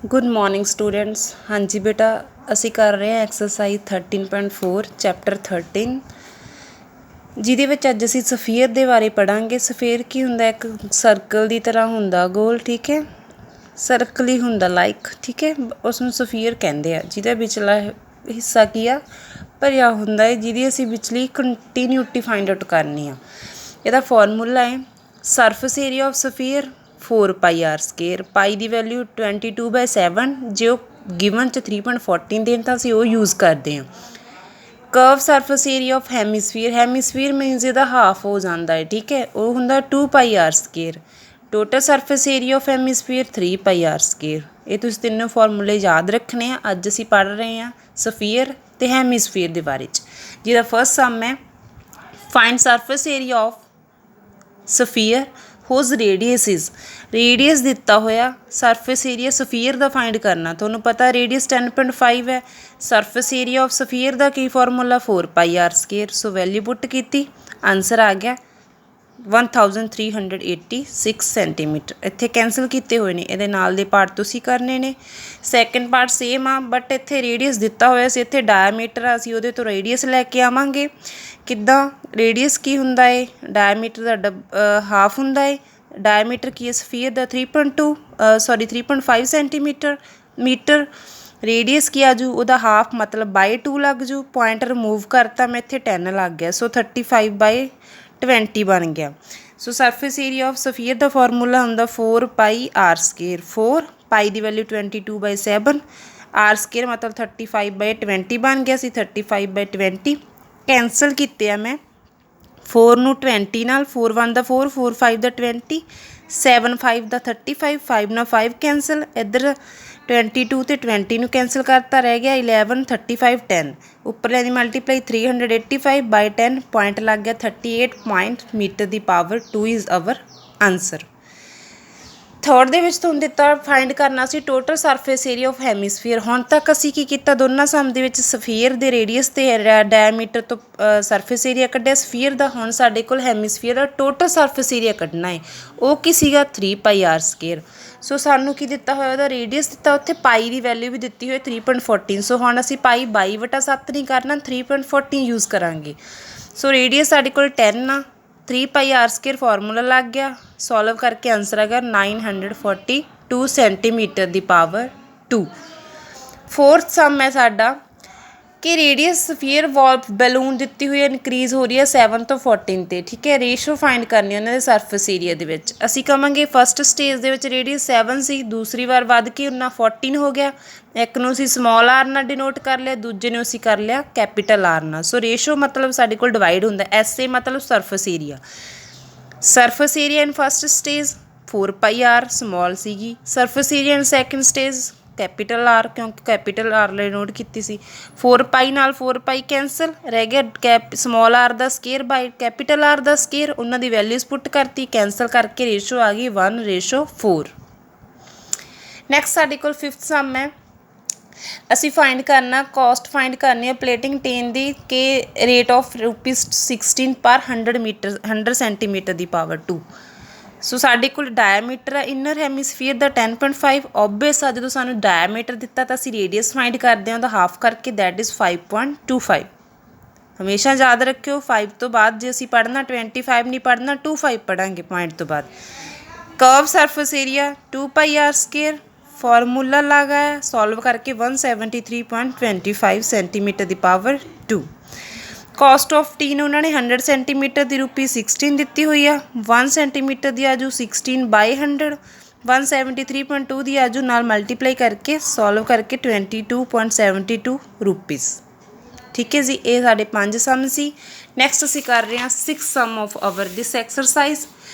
Good morning students. हाँ जी बेटा, असी कर रहे हैं एक्सरसाइज 13.4 चैप्टर 13 ਜਿਹਦੇ ਵਿੱਚ ਅੱਜ ਅਸੀਂ ਸਫੀਅਰ ਦੇ ਬਾਰੇ ਪੜਾਂਗੇ। ਸਫੀਅਰ ਕੀ ਹੁੰਦਾ? ਇੱਕ ਸਰਕਲ ਦੀ ਤਰ੍ਹਾਂ ਹੁੰਦਾ, ਗੋਲ, ਠੀਕ ਹੈ, ਸਰਕਲ ਹੀ ਹੁੰਦਾ ਲਾਈਕ, ਠੀਕ ਹੈ, ਉਸ ਨੂੰ ਸਫੀਅਰ ਕਹਿੰਦੇ ਆ। ਜਿਹਦਾ ਵਿਚਲਾ ਹਿੱਸਾ ਕੀ ਆ? ਭਰਿਆ ਹੁੰਦਾ ਹੈ, ਜਿਹਦੀ ਅਸੀਂ ਵਿਚਲੀ ਕੰਟੀਨਿਊਟੀ ਫਾਈਂਡ ਆਊਟ ਕਰਨੀ ਆ। ਇਹਦਾ ਫਾਰਮੂਲਾ ਹੈ surface area of sphere 4 pi R square. Pi ਦੀ ਵੈਲਿਊ 22/7, ਜੇ ਉਹ ਗਿਵਨ 'ਚ 3.14 ਦੇਣ ਤਾਂ ਅਸੀਂ ਉਹ ਯੂਜ਼ ਕਰਦੇ ਹਾਂ। Curve surface area of hemisphere, hemisphere means ਇਹਦਾ ਹਾਫ ਹੋ ਜਾਂਦਾ ਹੈ, ਠੀਕ ਹੈ, ਉਹ ਹੁੰਦਾ 2 pi R square. Total surface area of hemisphere 3 pi R square. ਇਹ ਤੁਸੀਂ ਤਿੰਨੋਂ ਫਾਰਮੂਲੇ ਯਾਦ ਰੱਖਣੇ ਆ। ਅੱਜ ਅਸੀਂ ਪੜ੍ਹ ਰਹੇ ਹਾਂ ਸਫੀਅਰ ਅਤੇ ਹੈਮੀਸਫੀਅਰ ਦੇ ਬਾਰੇ 'ਚ, ਜਿਹਦਾ ਫਸਟ ਸਮ ਹੈ find surface area of sphere whose radiuses. Radius ਦਿੱਤਾ ਹੋਇਆ, ਸਰਫੇਸ ਏਰੀਆ ਸਫੀਅਰ ਦਾ ਫਾਈਂਡ ਕਰਨਾ। ਤੁਹਾਨੂੰ ਪਤਾ ਰੇਡੀਅਸ 10.5 ਹੈ। ਸਰਫੇਸ ਏਰੀਆ ਆਫ ਸਫੀਅਰ ਦਾ ਕੀ formula? 4 pi R square. So value put ਕੀਤੀ, ਆਨਸਰ ਆ ਗਿਆ 1386 ਸੈਂਟੀਮੀਟਰ। ਇੱਥੇ ਕੈਂਸਲ ਕੀਤੇ ਹੋਏ ਨੇ, ਇਹਦੇ ਨਾਲ ਦੇ ਪਾਰਟ ਤੁਸੀਂ ਕਰਨੇ ਨੇ। ਸੈਕਿੰਡ ਪਾਰਟ ਸੇਮ ਆ, ਬਟ ਇੱਥੇ ਰੇਡੀਅਸ ਦਿੱਤਾ ਹੋਇਆ ਸੀ, ਇੱਥੇ ਡਾਇਆਮੀਟਰ ਆ, ਅਸੀਂ ਉਹਦੇ ਤੋਂ ਰੇਡੀਅਸ ਲੈ ਕੇ ਆਵਾਂਗੇ। ਕਿੱਦਾਂ? ਰੇਡੀਅਸ ਕੀ ਹੁੰਦਾ ਹੈ? ਡਾਇਆਮੀਟਰ ਦਾ ਹਾਫ ਹੁੰਦਾ ਹੈ। ਡਾਇਆਮੀਟਰ ਕੀ ਹੈ ਸਫੀਅਰ ਦਾ? 3.5 ਸੈਂਟੀਮੀਟਰ ਮੀਟਰ। ਰੇਡੀਅਸ ਕੀ ਆ ਜੂ? ਉਹਦਾ ਹਾਫ ਮਤਲਬ ਬਾਈ 2 ਲੱਗ ਜੂ। ਪੁਆਇੰਟ ਰਿਮੂਵ ਕਰਤਾ ਮੈਂ, ਇੱਥੇ 10 ਲੱਗ ਗਿਆ। ਸੋ 35/20 ਬਣ ਗਿਆ। So surface area of sphere ਦਾ ਫਾਰਮੂਲਾ ਹੁੰਦਾ 4 ਪਾਈ ਆਰ ਸਕੇਅਰ। 4 ਪਾਈ ਦੀ ਵੈਲਿਊ 22/7, ਆਰ ਸਕੇਅਰ ਮਤਲਬ 35/20 ਬਣ ਗਿਆ ਸੀ। 35/20 ਕੈਂਸਲ ਕੀਤੇ ਆ ਮੈਂ। 4 ਨੂੰ 20 ਨਾਲ, 4 1 ਦਾ 4, 4 5 ਦਾ 20, 7 5 ਦਾ 35, 5 ਨਾਲ 5 ਕੈਂਸਲ। ਇੱਧਰ 22 ਅਤੇ 20 ਨੂੰ ਕੈਂਸਲ ਕਰਤਾ, ਰਹਿ ਗਿਆ 11, 35 10। ਉੱਪਰਲਿਆਂ ਦੀ ਮਲਟੀਪਲਾਈ 385/10, ਪੁਆਇੰਟ ਲੱਗ ਗਿਆ 38 point metre the power 2 is our answer. Third ਦੇ ਵਿੱਚ ਤੁਹਾਨੂੰ ਦਿੱਤਾ ਫਾਈਂਡ ਕਰਨਾ ਸੀ ਟੋਟਲ ਸਰਫੇਸ ਏਰੀਆ ਆਫ ਹੈਮੀਸਫੀਅਰ। ਹੁਣ ਤੱਕ ਅਸੀਂ ਕੀ ਕੀਤਾ? ਦੋਨਾਂ ਸਮ ਦੇ ਵਿੱਚ ਸਫੀਅਰ ਦੇ ਰੇਡੀਅਸ ਅਤੇ ਡਾਇਆਮੀਟਰ ਤੋਂ ਸਰਫੇਸ ਏਰੀਆ ਕੱਢਿਆ ਸਫੀਅਰ ਦਾ। ਹੁਣ ਸਾਡੇ ਕੋਲ ਹੈਮੀਸਫੀਅਰ ਦਾ ਟੋਟਲ ਸਰਫੇਸ ਏਰੀਆ ਕੱਢਣਾ ਹੈ। ਉਹ ਕੀ ਸੀਗਾ? 3 ਪਾਈ ਆਰ ਸਕੇਅਰ। ਸੋ ਸਾਨੂੰ ਕੀ ਦਿੱਤਾ ਹੋਇਆ? ਉਹਦਾ ਰੇਡੀਅਸ ਦਿੱਤਾ, ਉੱਥੇ ਪਾਈ ਦੀ ਵੈਲਿਊ ਵੀ ਦਿੱਤੀ ਹੋਈ 3.14। ਸੋ ਹੁਣ ਅਸੀਂ ਪਾਈ 22/7 ਨਹੀਂ ਕਰਨਾ, 3.14 ਯੂਜ਼ ਕਰਾਂਗੇ। ਸੋ ਰੇਡੀਅਸ ਸਾਡੇ ਕੋਲ 10 ਆ, 3 ਪਾਈ ਆਰ ਸਕੇਅਰ ਫਾਰਮੂਲਾ ਲੱਗ ਗਿਆ। ਸੋਲਵ ਕਰਕੇ ਆਨਸਰ ਆ ਗਿਆ 942 ਸੈਂਟੀਮੀਟਰ ਦੀ ਪਾਵਰ 2। ਫੋਰਥ ਸਮ ਹੈ ਸਾਡਾ ਕਿ ਰੇਡੀਅਸ ਸਫੀਅਰ ਵਾਲ ਬੈਲੂਨ ਦਿੱਤੀ ਹੋਈ ਹੈ, ਇਨਕਰੀਜ਼ ਹੋ ਰਹੀ ਹੈ 7 ਤੋਂ 14 'ਤੇ, ਠੀਕ ਹੈ। ਰੇਸ਼ੋ ਫਾਈਂਡ ਕਰਨੀ ਉਹਨਾਂ ਦੇ ਸਰਫੇਸ ਏਰੀਆ ਦੇ ਵਿੱਚ। ਅਸੀਂ ਕਹਾਂਗੇ ਫਸਟ ਸਟੇਜ ਦੇ ਵਿੱਚ ਰੇਡੀਅਸ 7 ਸੀ, ਦੂਸਰੀ ਵਾਰ ਵੱਧ ਕੇ ਉਹਨਾਂ 14 ਹੋ ਗਿਆ। ਇੱਕ ਨੂੰ ਅਸੀਂ ਸਮੋਲ ਆਰ ਨਾਲ ਡਿਨੋਟ ਕਰ ਲਿਆ, ਦੂਜੇ ਨੂੰ ਅਸੀਂ ਕਰ ਲਿਆ ਕੈਪੀਟਲ ਆਰ ਨਾਲ। ਸੋ ਰੇਸ਼ੋ ਮਤਲਬ ਸਾਡੇ ਕੋਲ ਡਿਵਾਈਡ ਹੁੰਦਾ, ਐਸ ਏ ਮਤਲਬ ਸਰਫੇਸ ਏਰੀਆ। ਸਰਫੇਸ ਏਰੀਆ ਇਨ first stage 4 pi R small ਸੀਗੀ। ਸਰਫੇਸ ਏਰੀਆ ਇਨ ਸੈਕਿੰਡ ਸਟੇਜ ਕੈਪੀਟਲ ਆਰ, ਕਿਉਂਕਿ ਕੈਪੀਟਲ ਆਰ ਲਈ ਨੋਟ ਕੀਤੀ ਸੀ। 4 ਪਾਈ ਨਾਲ 4 ਪਾਈ ਕੈਂਸਲ, ਰਹਿ ਗਿਆ ਸਮੋਲ ਆਰ ਦਾ ਸਕੇਅਰ ਬਾਈ ਕੈਪੀਟਲ ਆਰ ਦਾ ਸਕੇਅਰ। ਉਹਨਾਂ ਦੀ ਵੈਲਿਊਜ਼ ਪੁੱਟ ਕਰਤੀ, ਕੈਂਸਲ ਕਰਕੇ ਰੇਸ਼ੋ ਆ ਗਈ 1:4। ਨੈਕਸਟ ਸਾਡੇ ਕੋਲ ਫਿਫਥ ਸਮ ਹੈ। ਅਸੀਂ ਫਾਈਂਡ ਕਰਨਾ, ਕੋਸਟ ਫਾਈਂਡ ਕਰਨੀ ਹੈ ਪਲੇਟਿੰਗ ਟੀਨ ਦੀ, ਕਿ ਰੇਟ ਆਫ ₹16 ਪਰ 100 ਸੈਂਟੀਮੀਟਰ ਦੀ ਪਾਵਰ 2। ਸੋ ਸਾਡੇ ਕੋਲ ਡਾਇਆਮੀਟਰ ਹੈ ਇਨਰ ਹੈਮੀਸਫੀਅਰ ਦਾ 10.5। ਓਬਵੀਅਸ ਆ, ਜਦੋਂ ਸਾਨੂੰ ਡਾਇਆਮੀਟਰ ਦਿੱਤਾ ਤਾਂ ਅਸੀਂ ਰੇਡੀਅਸ ਫਾਈਂਡ ਕਰਦੇ ਹਾਂ, ਉਹਦਾ ਹਾਫ ਕਰਕੇ ਦੈਟ ਇਜ਼ 5.25। ਹਮੇਸ਼ਾ ਯਾਦ ਰੱਖਿਓ 5 ਤੋਂ ਬਾਅਦ ਜੇ ਅਸੀਂ ਪੜ੍ਹਨਾ 25 ਨਹੀਂ ਪੜ੍ਹਨਾ, 25 ਪੜ੍ਹਾਂਗੇ ਪੁਆਇੰਟ ਤੋਂ ਬਾਅਦ। Curve surface area 2 pi R square formula ਲਗਾ ਹੈ, ਸੋਲਵ ਕਰਕੇ 173.25 ਸੈਂਟੀਮੀਟਰ ਦੀ ਪਾਵਰ 2। ਕੋਸਟ ਆਫ ਟੀਨ ਉਹਨਾਂ ਨੇ 100 ਸੈਂਟੀਮੀਟਰ ਦੀ ₹16 ਦਿੱਤੀ ਹੋਈ ਆ। 1 ਸੈਂਟੀਮੀਟਰ ਦੀ ਆਜੂ 16/100, 173.2 ਦੀ ਆਜੂ ਨਾਲ ਮਲਟੀਪਲਾਈ ਕਰਕੇ ਸੋਲਵ ਕਰਕੇ ₹22.72। ਠੀਕ ਹੈ ਜੀ, ਇਹ ਸਾਡੇ 5 ਸਮ ਸੀ। ਨੈਕਸਟ ਅਸੀਂ ਕਰ ਰਹੇ ਹਾਂ 6 some of our this exercise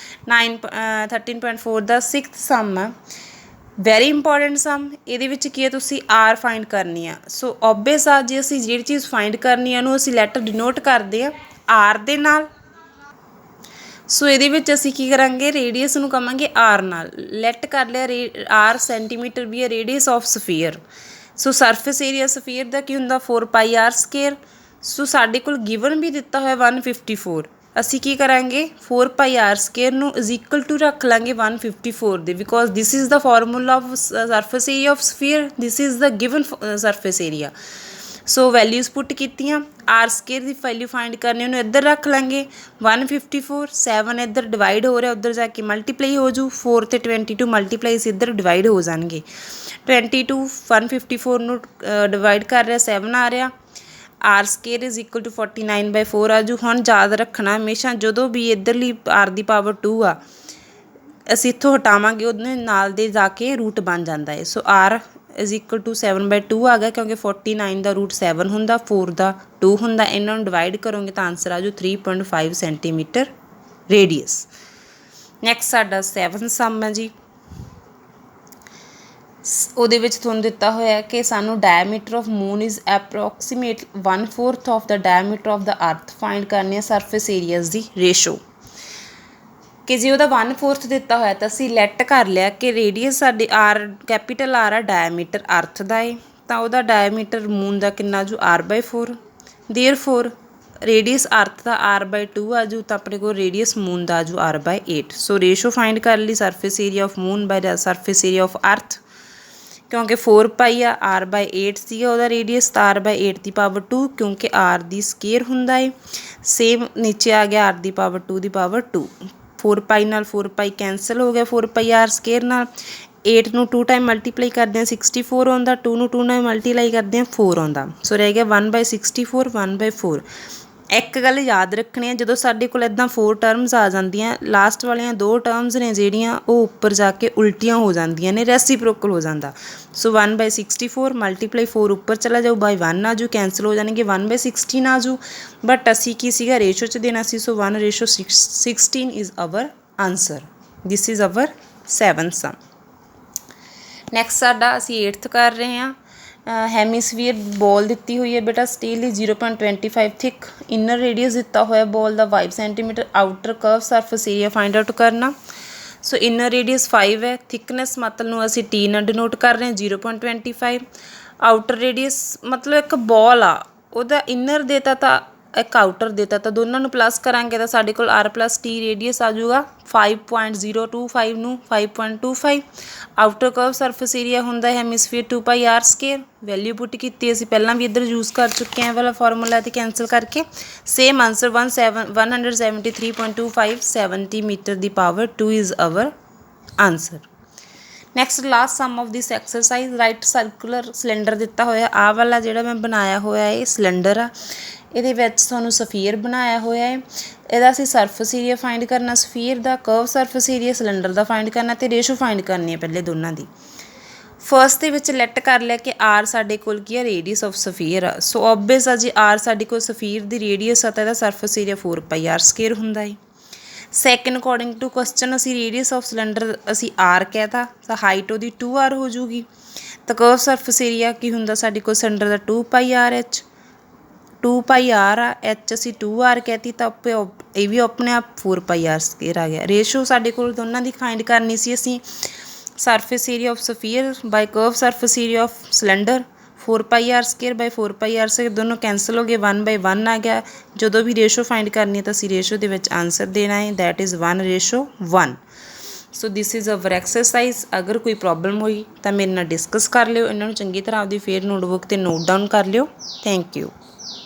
13.4 the 6th ਸਮ ਆ। ਵੈਰੀ ਇੰਪੋਰਟੈਂਟ ਸਮ। ਇਹਦੇ ਵਿੱਚ ਕੀ ਹੈ? ਤੁਸੀਂ ਆਰ ਫਾਈਂਡ ਕਰਨੀ ਆ। ਸੋ ਓਬਵੀਅਸ ਆ, ਜੇ ਅਸੀਂ ਜਿਹੜੀ ਚੀਜ਼ ਫਾਈਂਡ ਕਰਨੀ ਆ ਉਹਨੂੰ ਅਸੀਂ ਲੈਟਰ ਡਿਨੋਟ ਕਰਦੇ ਆ ਆਰ ਦੇ ਨਾਲ। ਸੋ ਇਹਦੇ ਵਿੱਚ ਅਸੀਂ ਕੀ ਕਰਾਂਗੇ? ਰੇਡੀਅਸ ਨੂੰ ਕਹਾਂਗੇ ਆਰ ਨਾਲ। ਲੈਟ ਕਰ ਲਿਆ ਆਰ ਸੈਂਟੀਮੀਟਰ ਵੀ ਹੈ radius of sphere. So surface area sphere ਦਾ ਕੀ ਹੁੰਦਾ? 4 ਪਾਈ ਆਰ ਸਕੇਅਰ। ਸੋ ਸਾਡੇ ਕੋਲ ਗਿਵਨ ਵੀ ਦਿੱਤਾ ਹੋਇਆ 154। ਅਸੀਂ ਕੀ ਕਰਾਂਗੇ 4 ਪਾਈ ਆਰ ਸਕੇਅਰ ਨੂੰ ਇਜ਼ ਇਕੁਅਲ ਟੂ ਰੱਖ ਲਾਂਗੇ 154 ਦੇ, because this is the formula of surface area of sphere, this is the given surface area. So values put ਕੀਤੀਆਂ, ਆਰ ਸਕੇਅਰ ਦੀ ਵੈਲਿਊ ਫਾਈਂਡ ਕਰਨੀ, ਉਹਨੂੰ ਇੱਧਰ ਰੱਖ ਲਾਂਗੇ 154, 7 ਇੱਧਰ ਡਿਵਾਈਡ ਹੋ ਰਿਹਾ, ਉੱਧਰ ਜਾ ਕੇ ਮਲਟੀਪਲਾਈ ਹੋ ਜੂ, 4 ਅਤੇ 22 ਮਲਟੀਪਲਾਈਜ਼ ਇੱਧਰ ਡਿਵਾਈਡ ਹੋ ਜਾਣਗੇ। 22 154 ਨੂੰ ਡਿਵਾਈਡ ਕਰ ਰਿਹਾ, 7 ਆ ਰਿਹਾ, R square is equal to 49/4 ਆ ਜੂ। ਹੁਣ ਯਾਦ ਰੱਖਣਾ ਹਮੇਸ਼ਾ ਜਦੋਂ ਵੀ ਇੱਧਰਲੀ ਆਰ ਦੀ ਪਾਵਰ 2 ਆ ਅਸੀਂ ਇੱਥੋਂ ਹਟਾਵਾਂਗੇ ਉਹਦੇ ਨਾਲ ਦੇ ਜਾ ਕੇ ਰੂਟ ਬਣ ਜਾਂਦਾ ਹੈ। ਸੋ ਆਰ ਇਜ਼ ਇਕੁਅਲ ਟੂ 7/2 ਆ ਗਿਆ, ਕਿਉਂਕਿ 49 ਦਾ ਰੂਟ 7 ਹੁੰਦਾ, 4 ਦਾ 2 ਹੁੰਦਾ, ਇਹਨਾਂ ਨੂੰ ਡਿਵਾਈਡ ਕਰੋਗੇ ਤਾਂ ਆਂਸਰ ਆ ਜੂ 3.5 ਸੈਂਟੀਮੀਟਰ ਰੇਡੀਅਸ। ਨੈਕਸਟ ਸਾਡਾ 7 ਸਮ ਹੈ ਜੀ। ਉਹਦੇ ਵਿੱਚ ਤੁਹਾਨੂੰ ਦਿੱਤਾ ਹੋਇਆ ਕਿ ਸਾਨੂੰ diameter of moon is approximate 1/4 of the diameter of the earth find ਕਰਨੀ ਹੈ ਸਰਫੇਸ ਏਰੀਆਜ਼ ਦੀ ਰੇਸ਼ੋ। ਕਿ ਜੇ ਉਹਦਾ 1/4 ਦਿੱਤਾ ਹੋਇਆ ਤਾਂ ਅਸੀਂ ਲੈਟ ਕਰ ਲਿਆ ਕਿ ਰੇਡੀਅਸ ਸਾਡੇ ਆਰ ਕੈਪੀਟਲ ਆਰ ਆ ਡਾਇਆਮੀਟਰ ਅਰਥ ਦਾ ਏ, ਤਾਂ ਉਹਦਾ ਡਾਇਆਮੀਟਰ ਮੂਨ ਦਾ ਕਿੰਨਾ ਜੂ r/4, ਦੇਅਰਫੋਰ ਰੇਡੀਅਸ ਅਰਥ ਦਾ r/2 ਆ ਜੂ, ਤਾਂ ਆਪਣੇ ਕੋਲ ਰੇਡੀਅਸ ਮੂਨ ਦਾ ਆ ਜੂ r/8। ਸੋ ਰੇਸ਼ੋ ਫਾਈਂਡ ਕਰ ਲਈ surface area of moon by surface area of earth, ਕਿਉਂਕਿ 4 ਪਾਈ ਆ, r/8 ਸੀਗਾ ਉਹਦਾ ਰੇਡੀਅਸ, ਤਾਂ r/8 ਦੀ ਪਾਵਰ 2, ਕਿਉਂਕਿ r ਦੀ ਸਕੇਅਰ ਹੁੰਦਾ ਏ। ਸੇਮ ਨੀਚੇ ਆ ਗਿਆ r ਦੀ ਪਾਵਰ 2 ਦੀ ਪਾਵਰ 2, 4 ਪਾਈ ਨਾਲ 4 ਪਾਈ ਕੈਂਸਲ ਹੋ ਗਿਆ 4 ਪਾਈ ਆਰ ਸਕੇਅਰ ਨਾਲ। 8 ਨੂੰ 2 ਟਾਈਮ ਮਲਟੀਪਲਾਈ ਕਰਦੇ ਹਾਂ 64 ਆਉਂਦਾ, 2 ਨੂੰ 2 ਨਾਲ ਮਲਟੀਪਲਾਈ ਕਰਦੇ ਹਾਂ 4 ਆਉਂਦਾ, ਸੋ ਰਹਿ ਗਿਆ 1/64 1/4। ਇੱਕ ਗੱਲ ਯਾਦ ਰੱਖਣੀ ਹੈ, ਜਦੋਂ ਸਾਡੇ ਕੋਲ ਇੱਦਾਂ 4 ਟਰਮਸ ਆ ਜਾਂਦੀਆਂ, ਲਾਸਟ ਵਾਲੀਆਂ 2 ਟਰਮਸ ਨੇ ਜਿਹੜੀਆਂ ਉਹ ਉੱਪਰ ਜਾ ਕੇ ਉਲਟੀਆਂ ਹੋ ਜਾਂਦੀਆਂ ਨੇ, ਰੈਸੀਪ੍ਰੋਕਲ ਹੋ ਜਾਂਦਾ। ਸੋ 1/64 ਮਲਟੀਪਲਾਈ 4 ਉੱਪਰ ਚਲਾ ਜਾਊ, ਬਾਈ 1 ਆ ਜੂ, ਕੈਂਸਲ ਹੋ ਜਾਣਗੇ, 1/16 ਆ ਜੂ, ਬਟ ਅਸੀਂ ਕੀ ਸੀਗਾ ਰੇਸ਼ੋ 'ਚ ਦੇਣਾ ਸੀ, so 1/16 is our answer. This is our 7 sum. Next ਸਾਡਾ ਅਸੀਂ 8th ਕਰ ਰਹੇ ਹਾਂ। ਹੈਮੀਸਫੀਅਰ ਬੋਲ ਦਿੱਤੀ ਹੋਈ ਹੈ ਬੇਟਾ, ਸਟੀਲ ਦੀ 0.25 ਥਿਕ, ਇਨਰ ਰੇਡੀਅਸ ਦਿੱਤਾ ਹੋਇਆ ਬੋਲ ਦਾ 5 centimetre, outer curve surface area find out ਕਰਨਾ। ਸੋ ਇਨਰ ਰੇਡੀਅਸ 5 ਹੈ, ਥਿਕਨੈਸ ਮਤਲਬ ਨੂੰ ਅਸੀਂ ਟੀ ਨਾਲ ਡਿਨੋਟ ਕਰ ਰਹੇ ਹਾਂ 0.25। ਆਊਟਰ ਰੇਡੀਅਸ ਮਤਲਬ ਇੱਕ ਬੋਲ ਆ, ਉਹਦਾ ਇਨਰ ਦੇਤਾ ਤਾਂ ਇੱਕ ਆਊਟਰ ਦੇਤਾ, ਤਾਂ ਦੋਨਾਂ ਨੂੰ ਪਲੱਸ ਕਰਾਂਗੇ ਤਾਂ ਸਾਡੇ ਕੋਲ r+t ਰੇਡੀਅਸ ਆ ਜਾਊਗਾ 5.025 ਨੂੰ 5.25। ਆਊਟਰ ਕਰਵ ਸਰਫੇਸ ਏਰੀਆ ਹੁੰਦਾ ਹੈਮੀਸਫੀਅਰ 2 pi R square, value put ਕੀਤੀ ਅਸੀਂ ਪਹਿਲਾਂ ਵੀ ਇੱਧਰ ਯੂਜ਼ ਕਰ ਚੁੱਕੇ ਹਾਂ ਵਾਲਾ ਫਾਰਮੂਲਾ, ਤੇ ਕੈਂਸਲ ਕਰਕੇ ਸੇਮ ਆਂਸਰ 173.25 ਸੈਂਟੀਮੀਟਰ ਦੀ power 2 is our answer. Next last sum of this exercise, right circular cylinder ਦਿੱਤਾ ਹੋਇਆ, ਆਹ ਵਾਲਾ ਜਿਹੜਾ ਮੈਂ ਬਣਾਇਆ ਹੋਇਆ ਇਹ ਸਿਲੰਡਰ ਆ, ਇਹਦੇ ਵਿੱਚ ਤੁਹਾਨੂੰ ਸਫੀਅਰ ਬਣਾਇਆ ਹੋਇਆ ਹੈ, ਇਹਦਾ ਅਸੀਂ ਸਰਫੇਸ ਏਰੀਆ ਫਾਈਂਡ ਕਰਨਾ ਸਫੀਅਰ ਦਾ, ਕਰਵ ਸਰਫੇਸ ਏਰੀਆ ਸਿਲੰਡਰ ਦਾ ਫਾਈਂਡ ਕਰਨਾ, ਅਤੇ ਰੇਸ਼ੋ ਫਾਈਂਡ ਕਰਨੀ ਹੈ ਪਹਿਲੇ ਦੋਨਾਂ ਦੀ। ਫਸਟ ਦੇ ਵਿੱਚ ਲੈਟ ਕਰ ਲਿਆ ਕਿ ਆਰ ਸਾਡੇ ਕੋਲ ਕੀ ਆ ਰੇਡੀਅਸ ਆਫ ਸਫੀਅਰ ਆ, ਸੋ ਓਬਵੀਅਸ ਆ ਜੀ ਆਰ ਸਾਡੇ ਕੋਲ ਸਫੀਅਰ ਦੀ ਰੇਡੀਅਸ ਆ ਤਾਂ ਇਹਦਾ surface area 4 pi R square ਹੁੰਦਾ ਹੈ। ਸੈਕਿੰਡ ਅਕੋਰਡਿੰਗ ਟੂ ਕੁਐਸਚਨ ਅਸੀਂ ਰੇਡੀਅਸ ਆਫ ਸਿਲੰਡਰ ਅਸੀਂ ਆਰ ਕਹਿਤਾ, ਤਾਂ ਹਾਈਟ ਉਹਦੀ 2r ਹੋ ਜੂਗੀ, ਤਾਂ ਕਰਵ ਸਰਫੇਸ ਏਰੀਆ ਕੀ ਹੁੰਦਾ ਸਾਡੇ ਕੋਲ ਸਿਲੰਡਰ ਦਾ 2 pi R H, 2 pi R ਆ, ਐਚ ਅਸੀਂ 2r ਕਹਿਤੀ, ਤਾਂ ਇਹ ਵੀ ਆਪਣੇ ਆਪ 4 ਪਾਈ ਆਰ ਸਕੇਅਰ ਆ ਗਿਆ। ਰੇਸ਼ੋ ਸਾਡੇ ਕੋਲ ਦੋਨਾਂ ਦੀ ਫਾਈਂਡ ਕਰਨੀ ਸੀ ਅਸੀਂ, surface area of sphere by curve surface area of cylinder 4 pi R square by 4 pi R square, ਦੋਨੋਂ ਕੈਂਸਲ ਹੋ ਗਏ, 1/1 ਆ ਗਿਆ। ਜਦੋਂ ਵੀ ਰੇਸ਼ੋ ਫਾਈਂਡ ਕਰਨੀ ਹੈ ਤਾਂ ਅਸੀਂ ਰੇਸ਼ੋ ਦੇ ਵਿੱਚ ਆਂਸਰ ਦੇਣਾ ਹੈ, that is 1:1। So this is our exercise. ਅਗਰ ਕੋਈ ਪ੍ਰੋਬਲਮ ਹੋਈ ਤਾਂ ਮੇਰੇ ਨਾਲ ਡਿਸਕਸ ਕਰ ਲਿਓ, ਇਹਨਾਂ ਨੂੰ ਚੰਗੀ ਤਰ੍ਹਾਂ ਆਪਦੀ ਫੇਰ ਨੋਟਬੁੱਕ 'ਤੇ ਨੋਟ ਡਾਊਨ ਕਰ ਲਿਓ। Thank you.